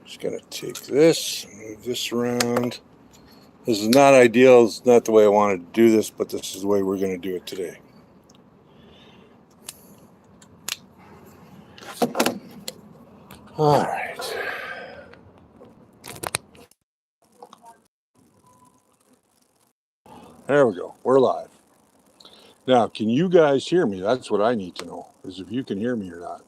Just going to take this, move this around. This is not ideal. It's not the way I wanted to do this, but this is the way we're going to do it today. All right. There we go. We're live. Now, can you guys hear me? That's what I need to know, is if you can hear me or not.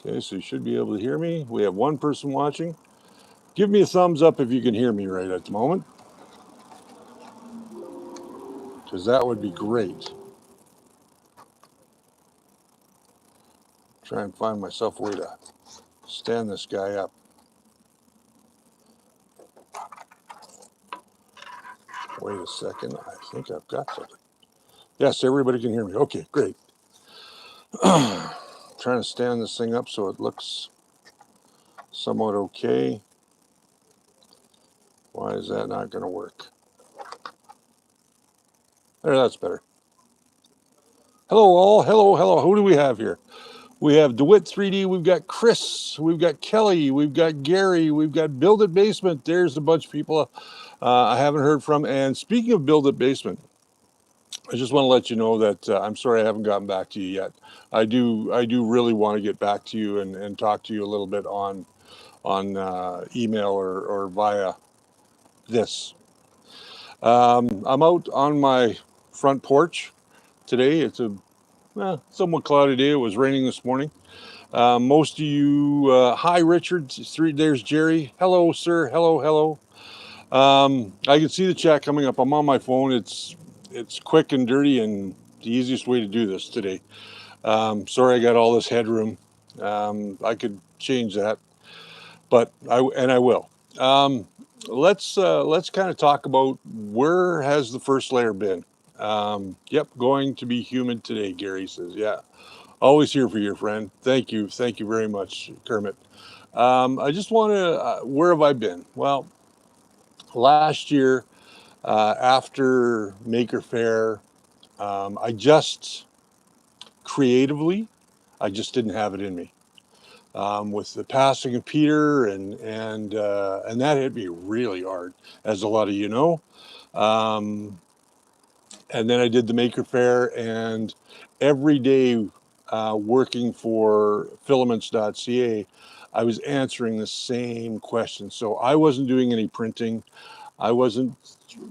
Okay, so you should be able to hear me. We have one person watching. Give me a thumbs up if you can hear me right at the moment, because that would be great. Try and find myself a way to stand this guy up. Wait a second. I think I've got something. Yes, everybody can hear me. Okay, great. Trying to stand this thing up so it looks somewhat okay. Why is that not going to work? There, that's better. Hello all. Hello, hello. Who do we have here? We have DeWitt 3D. We've got Chris. We've got Kelly. We've got Gary. We've got Build It Basement. There's a bunch of people I haven't heard from. And speaking of Build It Basement, I just want to let you know that I'm sorry I haven't gotten back to you yet. I do really want to get back to you and talk to you a little bit on email or via this. I'm out on my front porch today. It's a somewhat cloudy day. It was raining this morning. Most of you, hi Richard, there's Jerry. Hello, sir. Hello, hello. I can see the chat coming up. I'm on my phone. It's quick and dirty and the easiest way to do this today. Sorry I got all this headroom. I could change that, but I will. Let's kind of talk about where has the first layer been. Yep, going to be humid today, Gary says. Yeah, always here for your friend. Thank you very much, Kermit. I just want to, where have I been? Well, last year, after Maker Faire, I just creatively, I just didn't have it in me. With the passing of Peter and that hit me really hard, as a lot of you know. And then I did the Maker Faire, and every day working for filaments.ca, I was answering the same question. So I wasn't doing any printing. I wasn't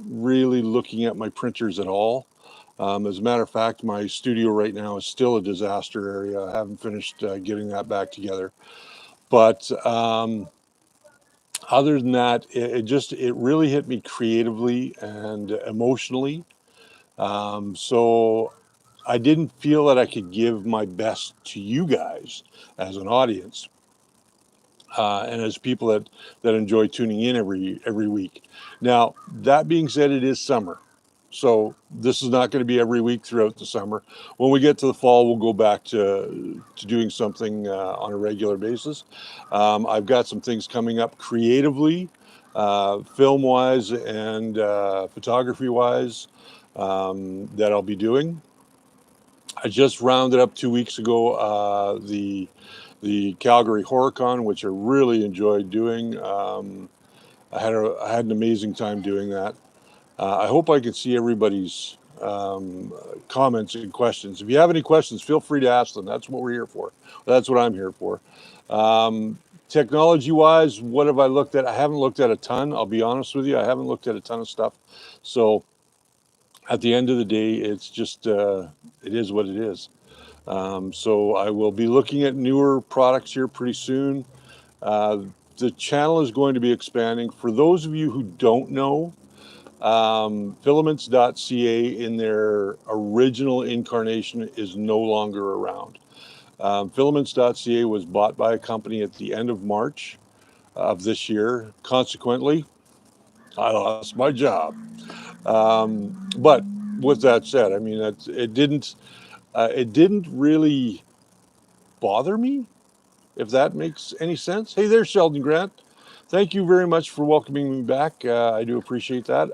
really looking at my printers at all. As a matter of fact, my studio right now is still a disaster area. I haven't finished getting that back together. But other than that, it really hit me creatively and emotionally. So I didn't feel that I could give my best to you guys as an audience. And as people that enjoy tuning in every week. Now, that being said, it is summer. So this is not going to be every week throughout the summer. When we get to the fall, we'll go back to doing something on a regular basis. I've got some things coming up creatively, film-wise and photography-wise, that I'll be doing. I just rounded up 2 weeks ago the Calgary HorrorCon, which I really enjoyed doing. I had an amazing time doing that. I hope I can see everybody's comments and questions. If you have any questions, feel free to ask them. That's what we're here for. That's what I'm here for. Technology-wise, what have I looked at? I haven't looked at a ton. I'll be honest with you. I haven't looked at a ton of stuff. So at the end of the day, it's just, it is what it is. So I will be looking at newer products here pretty soon. The channel is going to be expanding. For those of you who don't know, filaments.ca in their original incarnation is no longer around. Filaments.ca was bought by a company at the end of March of this year. Consequently, I lost my job. But with that said, I mean, it didn't really bother me, if that makes any sense. Hey there, Sheldon Grant. thank you very much for welcoming me back. I do appreciate that.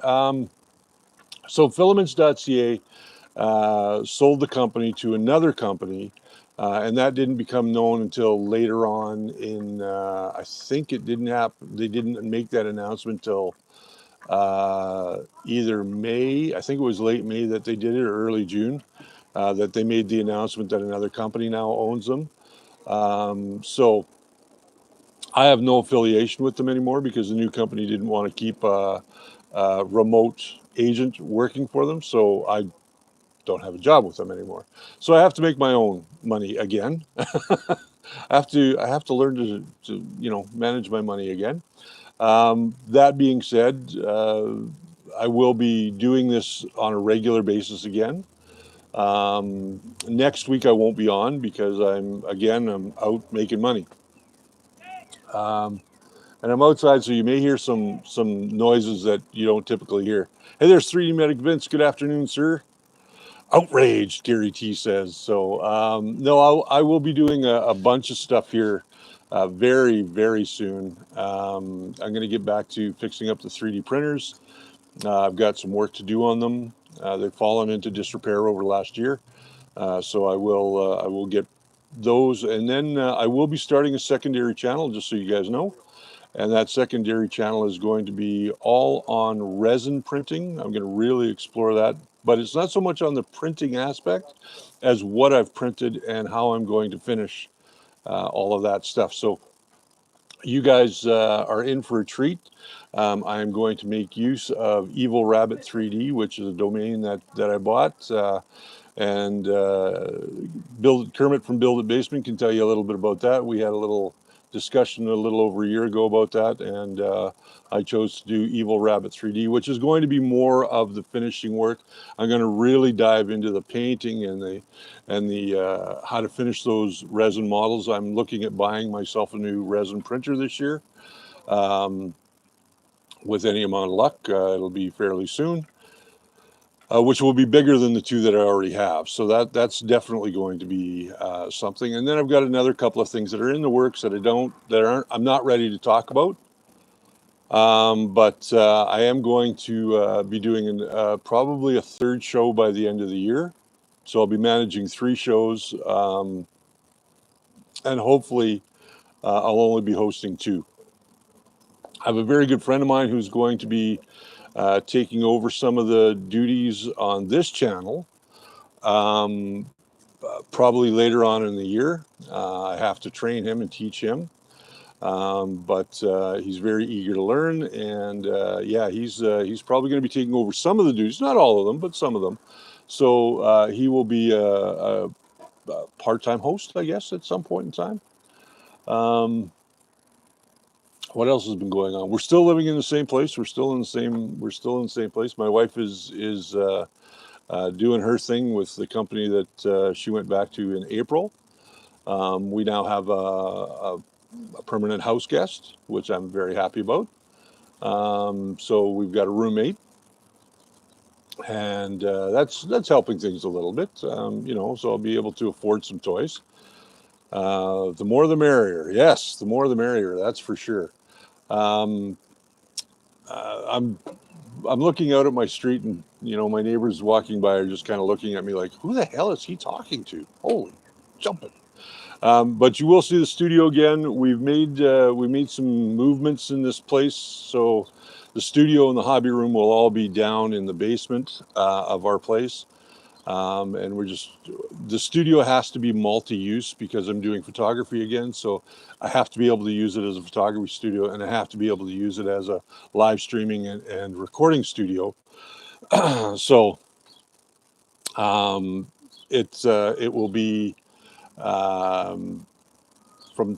So filaments.ca sold the company to another company, and that didn't become known until later on in, I think it didn't happen, they didn't make that announcement till either May, I think it was late May that they did it, or early June, that they made the announcement that another company now owns them. So I have no affiliation with them anymore because the new company didn't want to keep a remote agent working for them. So I don't have a job with them anymore. So I have to make my own money again. I have to learn to manage my money again. That being said, I will be doing this on a regular basis again. Next week I won't be on because I'm out making money. And I'm outside, so you may hear some noises that you don't typically hear. Hey, there's 3D Medic Vince. Good afternoon, sir. Outraged, Gary T says. So no, I will be doing a bunch of stuff here very, very soon. I'm going to get back to fixing up the 3D printers. I've got some work to do on them. They've fallen into disrepair over last year, so I will get those, and then I will be starting a secondary channel, just so you guys know. And that secondary channel is going to be all on resin printing. I'm going to really explore that, but it's not so much on the printing aspect as what I've printed and how I'm going to finish all of that stuff. So you guys are in for a treat. I am going to make use of Evil Rabbit 3D, which is a domain that I bought. And Kermit from Build It Basement can tell you a little bit about that. We had a little discussion a little over a year ago about that, and I chose to do Evil Rabbit 3D, which is going to be more of the finishing work. I'm going to really dive into the painting and the how to finish those resin models. I'm looking at buying myself a new resin printer this year. With any amount of luck, it'll be fairly soon. Which will be bigger than the two that I already have. So that's definitely going to be something. And then I've got another couple of things that are in the works that I'm not ready to talk about. But I am going to be doing probably a third show by the end of the year. So I'll be managing 3 shows, and hopefully I'll only be hosting 2. I have a very good friend of mine who's going to be taking over some of the duties on this channel, probably later on in the year. I have to train him and teach him, but he's very eager to learn, and yeah, he's probably going to be taking over some of the duties, not all of them, but some of them. So he will be a part-time host, I guess, at some point in time. What else has been going on? We're still living in the same place. We're still in the same place. My wife is doing her thing with the company that she went back to in April. We now have a permanent house guest, which I'm very happy about. So we've got a roommate, and that's helping things a little bit. So I'll be able to afford some toys. The more the merrier. Yes, the more the merrier. That's for sure. I'm looking out at my street, and my neighbors walking by are just kind of looking at me like, who the hell is he talking to? Holy jumping. But you will see the studio again. We made some movements in this place, so the studio and the hobby room will all be down in the basement of our place. And the studio has to be multi-use because I'm doing photography again, so I have to be able to use it as a photography studio, and I have to be able to use it as a live streaming and recording studio. So it will be, from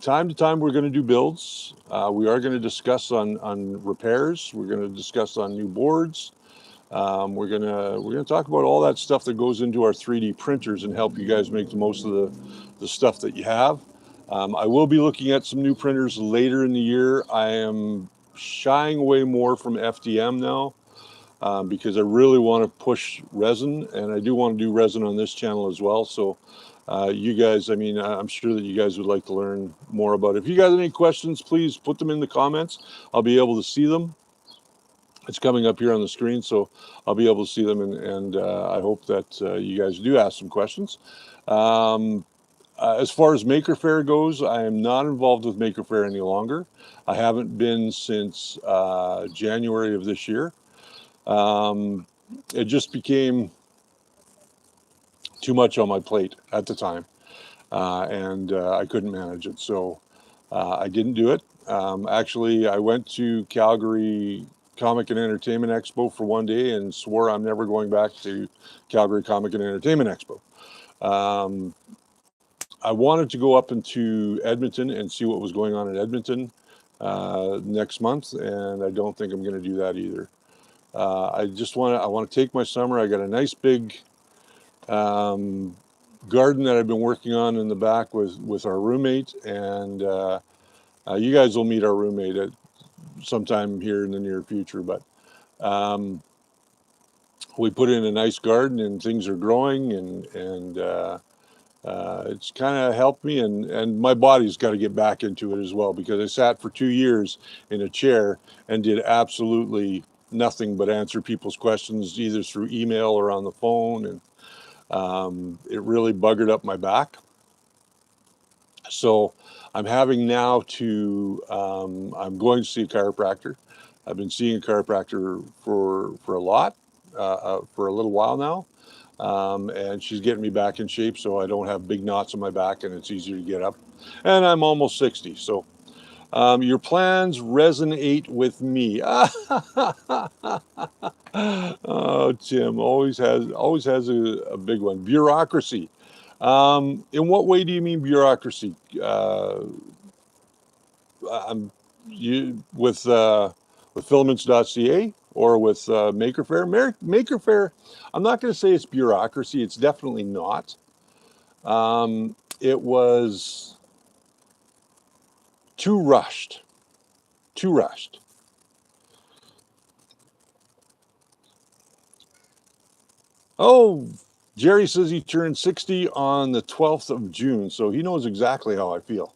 time to time, we're going to do builds. We are going to discuss on repairs. We're going to discuss on new boards. We're gonna talk about all that stuff that goes into our 3D printers and help you guys make the most of the stuff that you have. I will be looking at some new printers later in the year. I am shying away more from FDM now because I really want to push resin, and I do want to do resin on this channel as well. So You guys, I mean, I'm sure that you guys would like to learn more about it. If you guys have any questions, please put them in the comments. I'll be able to see them. It's coming up here on the screen, so I'll be able to see them, and I hope that you guys do ask some questions. As far as Maker Faire goes, I am not involved with Maker Faire any longer. I haven't been since January of this year. It just became too much on my plate at the time, and I couldn't manage it, so I didn't do it. Actually, I went to Calgary Comic and Entertainment Expo for one day and swore I'm never going back to Calgary Comic and Entertainment Expo. I wanted to go up into Edmonton and see what was going on in Edmonton next month, and I don't think I'm going to do that either. I want to take my summer. I got a nice big garden that I've been working on in the back with our roommate, and you guys will meet our roommate at sometime here in the near future. But we put in a nice garden, and things are growing, and it's kind of helped me, and my body's got to get back into it as well, because I sat for 2 years in a chair and did absolutely nothing but answer people's questions either through email or on the phone, and it really buggered up my back. So I'm having now to, I'm going to see a chiropractor. I've been seeing a chiropractor for a little while now. And she's getting me back in shape so I don't have big knots on my back and it's easier to get up. And I'm almost 60, so your plans resonate with me. Oh, Tim always has a big one. Bureaucracy. In what way do you mean bureaucracy? With filaments.ca or with Maker Faire? Maker Faire, I'm not going to say it's bureaucracy. It's definitely not. It was too rushed. Too rushed. Oh, Jerry says he turned 60 on the 12th of June, so he knows exactly how I feel.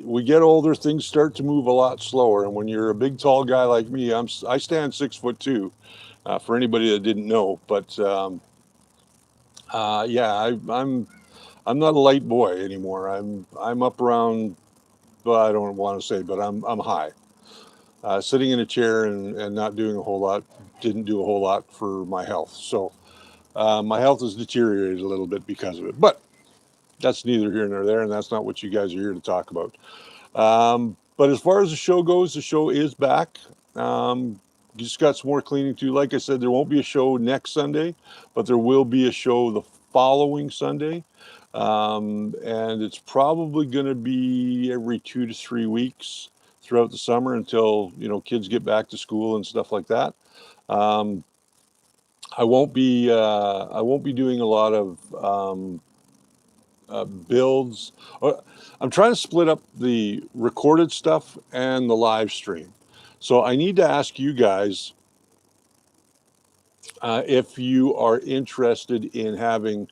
We get older, things start to move a lot slower, and when you're a big, tall guy like me, I stand 6'2", for anybody that didn't know. But yeah, I'm not a light boy anymore. I'm up around, well, I don't want to say, but I'm high. Sitting in a chair and not doing a whole lot didn't do a whole lot for my health. So my health has deteriorated a little bit because of it. But that's neither here nor there, and that's not what you guys are here to talk about. But as far as the show goes, the show is back. Just got some more cleaning to do. Like I said, there won't be a show next Sunday, but there will be a show the following Sunday. And it's probably going to be every 2 to 3 weeks throughout the summer until, kids get back to school and stuff like that. I won't be doing a lot of builds. I'm trying to split up the recorded stuff and the live stream. So I need to ask you guys if you are interested in having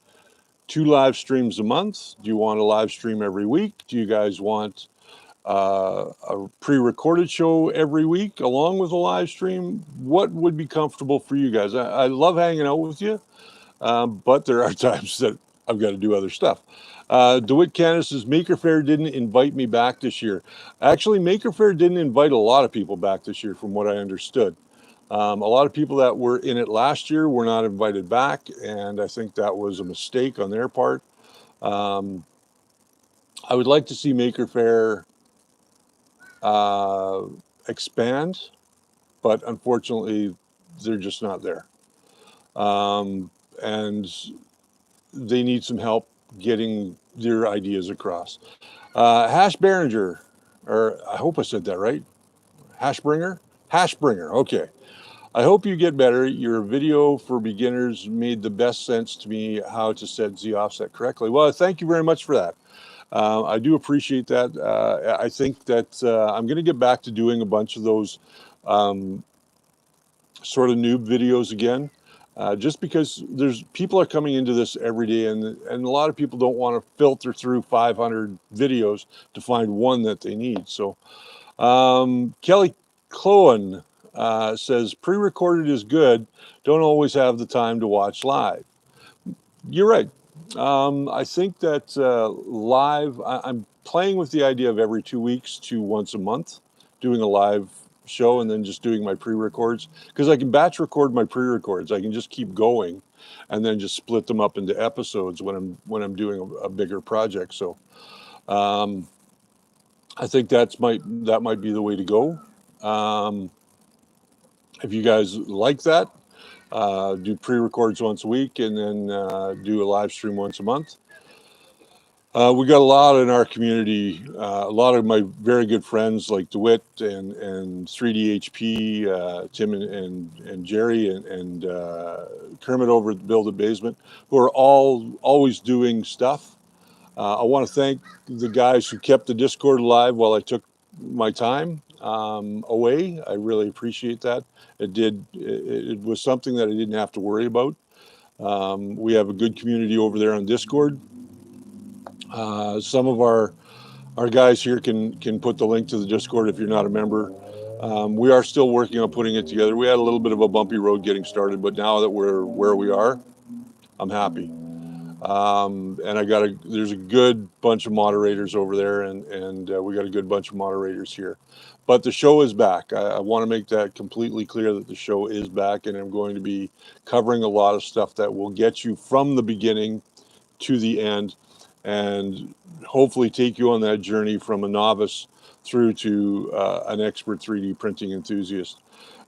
2 live streams a month. Do you want a live stream every week? Do you guys want a pre-recorded show every week along with a live stream? What would be comfortable for you guys? I love hanging out with you, but there are times that I've got to do other stuff. DeWitt Candace says, Maker Faire didn't invite me back this year. Actually, Maker Faire didn't invite a lot of people back this year, from what I understood. A lot of people that were in it last year were not invited back, and I think that was a mistake on their part. I would like to see Maker Faire expand, but unfortunately, they're just not there. And they need some help getting their ideas across. Hash Behringer, or I hope I said that right. Hashbringer? Hashbringer, okay. I hope you get better. Your video for beginners made the best sense to me how to set Z offset correctly. Well, thank you very much for that. I do appreciate that. I think that I'm going to get back to doing a bunch of those sort of noob videos again. just because there's people are coming into this every day, and a lot of people don't want to filter through 500 videos to find one that they need. So Kelly Clohan says pre-recorded is good. Don't always have the time to watch live. You're right. I think that live, I'm playing with the idea of every 2 weeks to once a month, doing a live show and then just doing my pre-records, because I can batch record my pre-records. I can just keep going and then just split them up into episodes when I'm doing a bigger project. So um, I think that might be the way to go. Um, if you guys like that, do pre-records once a week and then do a live stream once a month. We got a lot in our community. A lot of my very good friends like DeWitt and 3DHP, Tim and Jerry and Kermit over at the Build a Basement, who are all always doing stuff. I want to thank the guys who kept the Discord alive while I took my time away. I really appreciate that. It was something that I didn't have to worry about. We have a good community over there on Discord. Some of our guys here can put the link to the Discord if you're not a member. We are still working on putting it together. We had a little bit of a bumpy road getting started, but now that we're where we are, I'm happy. And there's a good bunch of moderators over there, and we got a good bunch of moderators here. But the show is back. I want to make that completely clear that the show is back, and I'm going to be covering a lot of stuff that will get you from the beginning to the end, and hopefully take you on that journey from a novice through to an expert 3D printing enthusiast.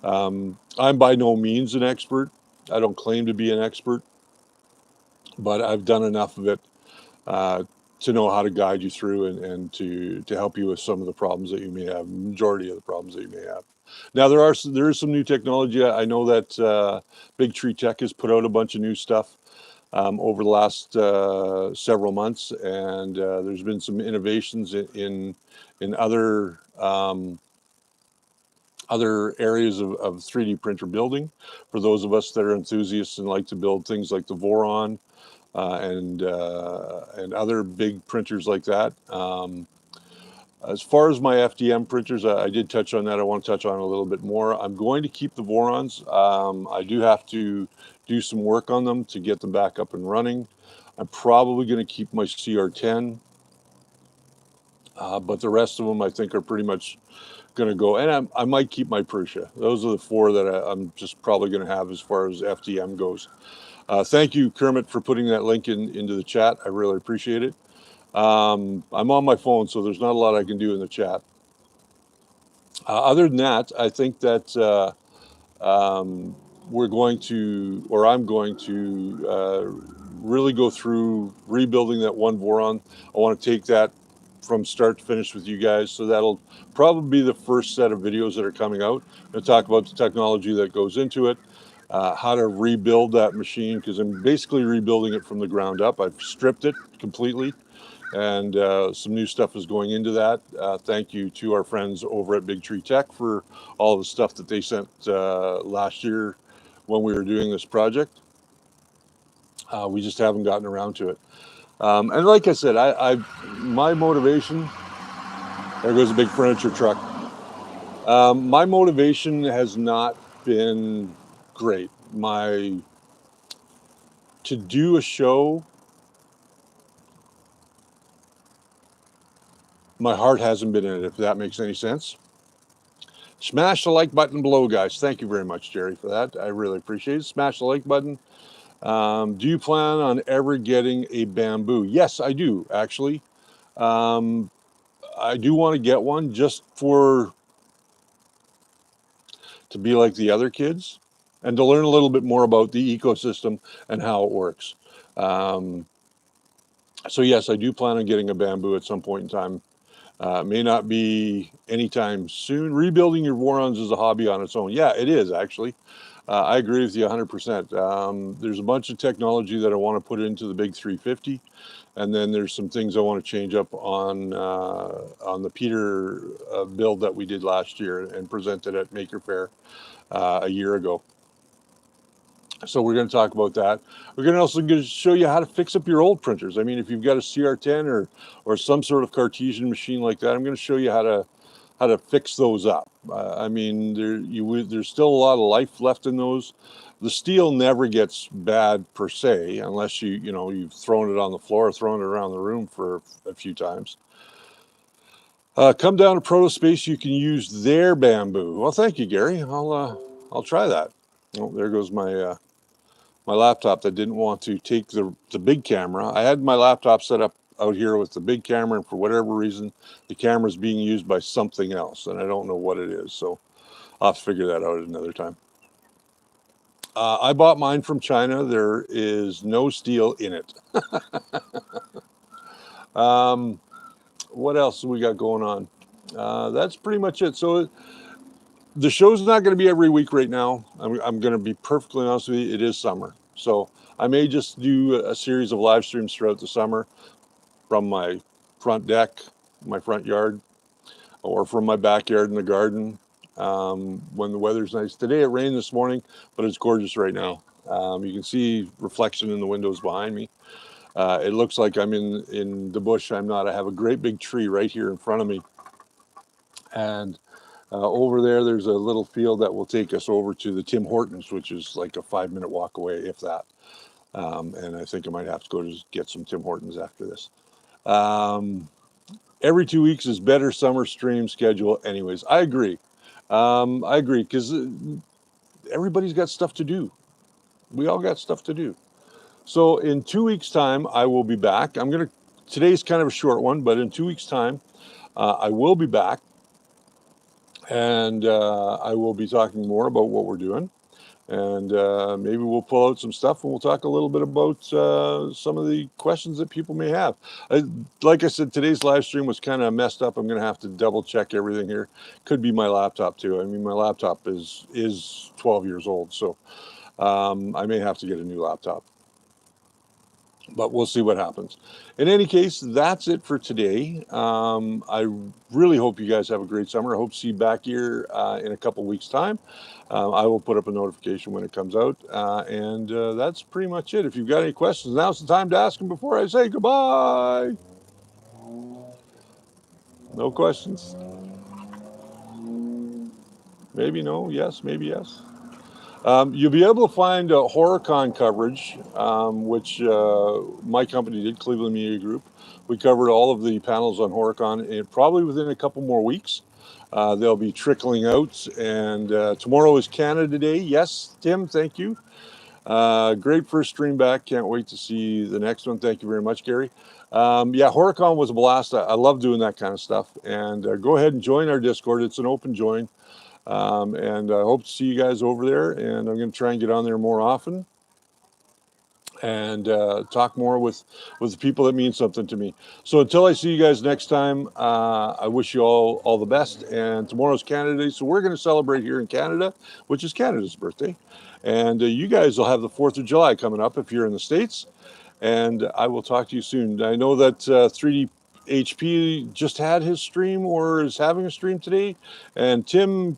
I'm by no means an expert. I don't claim to be an expert, but I've done enough of it uh, to know how to guide you through and to help you with some of the problems that you may have, majority of the problems that you may have. Now there is some new technology. I know that Big Tree Tech has put out a bunch of new stuff over the last several months, and there's been some innovations in other areas of 3D printer building for those of us that are enthusiasts and like to build things like the Voron and other big printers like that. As far as my FDM printers, I did touch on that. I want to touch on it a little bit more. I'm going to keep the Vorons. I do have to do some work on them to get them back up and running. I'm probably going to keep my CR10, but the rest of them I think are pretty much going to go. And I might keep my Prusa. Those are the four that I'm just probably going to have as far as FDM goes. Thank you, Kermit, for putting that link into the chat. I really appreciate it. I'm on my phone, so there's not a lot I can do in the chat. Other than that, I think that we're going to, or I'm going to really go through rebuilding that one Voron. I want to take that from start to finish with you guys. So that'll probably be the first set of videos that are coming out. I'm going to talk about the technology that goes into it, how to rebuild that machine, because I'm basically rebuilding it from the ground up. I've stripped it completely, and some new stuff is going into that. Thank you to our friends over at Big Tree Tech for all the stuff that they sent last year when we were doing this project. We just haven't gotten around to it. And like I said, my motivation, there goes a big furniture truck. My motivation has not been great. To do a show, my heart hasn't been in it, if that makes any sense. Smash the like button below, guys. Thank you very much, Jerry, for that. I really appreciate it. Smash the like button. Do you plan on ever getting a bamboo? Yes, I do, actually. I do want to get one just to be like the other kids and to learn a little bit more about the ecosystem and how it works. So yes, I do plan on getting a bamboo at some point in time. May not be anytime soon. Rebuilding your Vorons is a hobby on its own. Yeah, it is actually. I agree with you 100%. There's a bunch of technology that I want to put into the big 350, and then there's some things I want to change up on the Peter build that we did last year and presented at Maker Faire a year ago. So we're going to talk about that. We're going to also show you how to fix up your old printers. I mean, if you've got a CR10 or some sort of Cartesian machine like that, I'm going to show you how to fix those up. I mean, there's still a lot of life left in those. The steel never gets bad per se, unless you've thrown it on the floor, thrown it around the room for a few times. Come down to Protospace. You can use their bamboo. Well, thank you, Gary. I'll try that. Oh, there goes my laptop that didn't want to take the big camera. I had my laptop set up out here with the big camera, and for whatever reason, the camera is being used by something else, and I don't know what it is. So I'll have to figure that out another time. I bought mine from China. There is no steel in it. What else we got going on? That's pretty much it. So the show's not going to be every week right now. I'm going to be perfectly honest with you. It is summer. So I may just do a series of live streams throughout the summer from my front deck, my front yard, or from my backyard in the garden when the weather's nice. Today it rained this morning, but it's gorgeous right now. You can see reflection in the windows behind me. It looks like I'm in the bush. I'm not. I have a great big tree right here in front of me. And over there's a little field that will take us over to the Tim Hortons, which is like a 5-minute walk away, if that. And I think I might have to go to get some Tim Hortons after this. Every 2 weeks is better summer stream schedule. Anyways, I agree. I agree because everybody's got stuff to do. We all got stuff to do. So in 2 weeks' time, I will be back. Today's kind of a short one, but in 2 weeks' time, I will be back. And I will be talking more about what we're doing. And maybe we'll pull out some stuff and we'll talk a little bit about some of the questions that people may have. Like I said, today's live stream was kind of messed up. I'm going to have to double check everything here. Could be my laptop too. I mean, my laptop is 12 years old, so I may have to get a new laptop. But we'll see what happens. In any case, that's it for today. I really hope you guys have a great summer. I hope to see you back here in a couple weeks' time. I will put up a notification when it comes out. And that's pretty much it. If you've got any questions, now's the time to ask them before I say goodbye. No questions? Maybe no, yes, maybe yes. You'll be able to find HorrorCon coverage, which my company did, Cleveland Media Group. We covered all of the panels on HorrorCon, and probably within a couple more weeks. They'll be trickling out, and tomorrow is Canada Day. Yes, Tim, thank you. Great first stream back. Can't wait to see the next one. Thank you very much, Gary. Yeah, HorrorCon was a blast. I love doing that kind of stuff. And go ahead and join our Discord. It's an open join. And I hope to see you guys over there, and I'm going to try and get on there more often and talk more with the people that mean something to me. So until I see you guys next time, I wish you all the best. And tomorrow's Canada Day, so we're going to celebrate here in Canada, which is Canada's birthday. And you guys will have the 4th of July coming up if you're in the States. And I will talk to you soon. I know that 3D HP just had his stream or is having a stream today, and Tim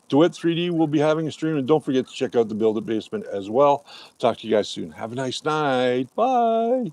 DeWitt 3D will be having a stream. And don't forget to check out the Build It Basement as well. Talk to you guys soon. Have a nice night. Bye.